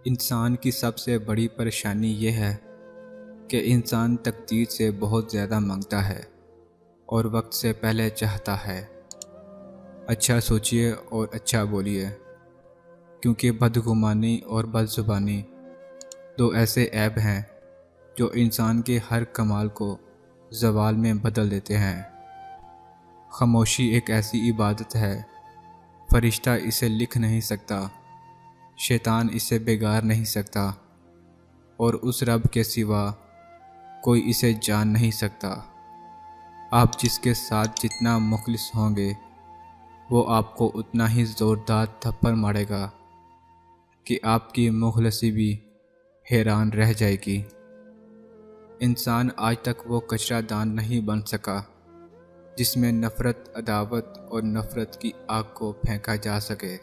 انسان کی سب سے بڑی پریشانی یہ ہے کہ انسان تقدیر سے بہت زیادہ مانگتا ہے اور وقت سے پہلے چاہتا ہے۔ اچھا سوچئے اور اچھا بولیے، کیونکہ بدگمانی اور بدزبانی دو ایسے عیب ہیں جو انسان کے ہر کمال کو زوال میں بدل دیتے ہیں۔ خاموشی ایک ایسی عبادت ہے، فرشتہ اسے لکھ نہیں سکتا، شیطان اسے بگاڑ نہیں سکتا، اور اس رب کے سوا کوئی اسے جان نہیں سکتا۔ آپ جس کے ساتھ جتنا مخلص ہوں گے وہ آپ کو اتنا ہی زوردار تھپڑ مارے گا کہ آپ کی مخلصی بھی حیران رہ جائے گی۔ انسان آج تک وہ کچرا دان نہیں بن سکا جس میں نفرت، عداوت اور نفرت کی آگ کو پھینکا جا سکے۔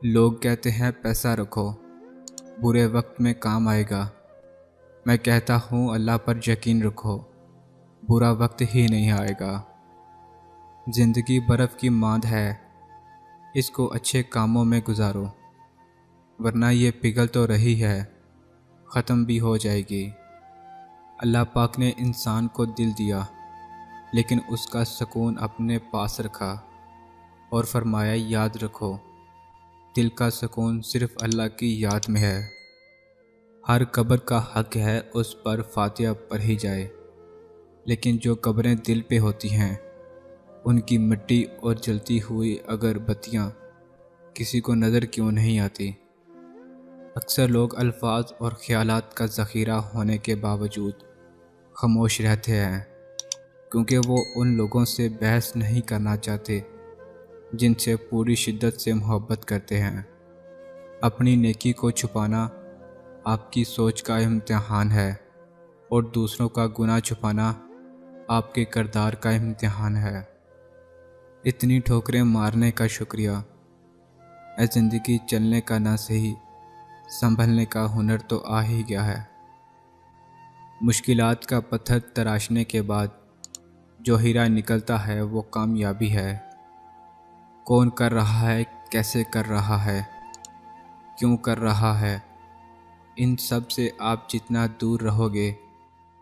لوگ کہتے ہیں پیسہ رکھو، برے وقت میں کام آئے گا۔ میں کہتا ہوں اللہ پر یقین رکھو، برا وقت ہی نہیں آئے گا۔ زندگی برف کی ماند ہے، اس کو اچھے کاموں میں گزارو، ورنہ یہ پگھل تو رہی ہے، ختم بھی ہو جائے گی۔ اللہ پاک نے انسان کو دل دیا، لیکن اس کا سکون اپنے پاس رکھا اور فرمایا یاد رکھو، دل کا سکون صرف اللہ کی یاد میں ہے۔ ہر قبر کا حق ہے اس پر فاتحہ پڑھی جائے، لیکن جو قبریں دل پہ ہوتی ہیں ان کی مٹی اور جلتی ہوئی اگر بتیاں کسی کو نظر کیوں نہیں آتی؟ اکثر لوگ الفاظ اور خیالات کا ذخیرہ ہونے کے باوجود خاموش رہتے ہیں، کیونکہ وہ ان لوگوں سے بحث نہیں کرنا چاہتے جن سے پوری شدت سے محبت کرتے ہیں۔ اپنی نیکی کو چھپانا آپ کی سوچ کا امتحان ہے، اور دوسروں کا گناہ چھپانا آپ کے کردار کا امتحان ہے۔ اتنی ٹھوکریں مارنے کا شکریہ، اے زندگی چلنے کا نہ صحیح، سنبھلنے کا ہنر تو آ ہی گیا ہے۔ مشکلات کا پتھر تراشنے کے بعد جو ہیرا نکلتا ہے وہ کامیابی ہے۔ کون کر رہا ہے، کیسے کر رہا ہے، کیوں کر رہا ہے، ان سب سے آپ جتنا دور رہو گے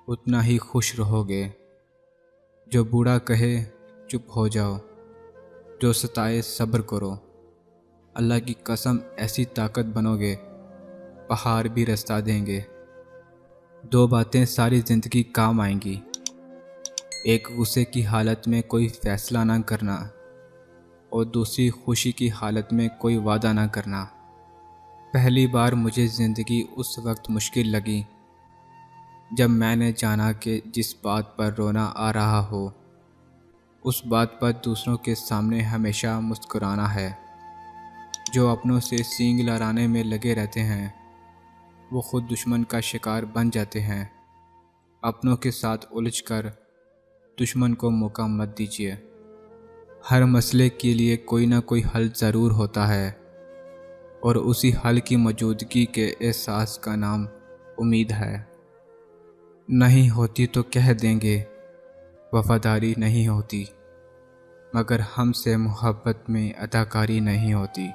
اتنا ہی خوش رہو گے۔ جو بوڑھا کہے چپ ہو جاؤ، جو ستائے صبر کرو، اللہ کی قسم ایسی طاقت بنو گے پہاڑ بھی رستہ دیں گے۔ دو باتیں ساری زندگی کام آئیں گی، ایک غصے کی حالت میں کوئی فیصلہ نہ کرنا، اور دوسری خوشی کی حالت میں کوئی وعدہ نہ کرنا۔ پہلی بار مجھے زندگی اس وقت مشکل لگی جب میں نے جانا کہ جس بات پر رونا آ رہا ہو اس بات پر دوسروں کے سامنے ہمیشہ مسکرانا ہے۔ جو اپنوں سے سینگ لڑانے میں لگے رہتے ہیں وہ خود دشمن کا شکار بن جاتے ہیں۔ اپنوں کے ساتھ الجھ کر دشمن کو موقع مت دیجیے۔ ہر مسئلے کے لیے کوئی نہ کوئی حل ضرور ہوتا ہے، اور اسی حل کی موجودگی کے احساس کا نام امید ہے۔ نہیں ہوتی تو کہہ دیں گے، وفاداری نہیں ہوتی، مگر ہم سے محبت میں اداکاری نہیں ہوتی۔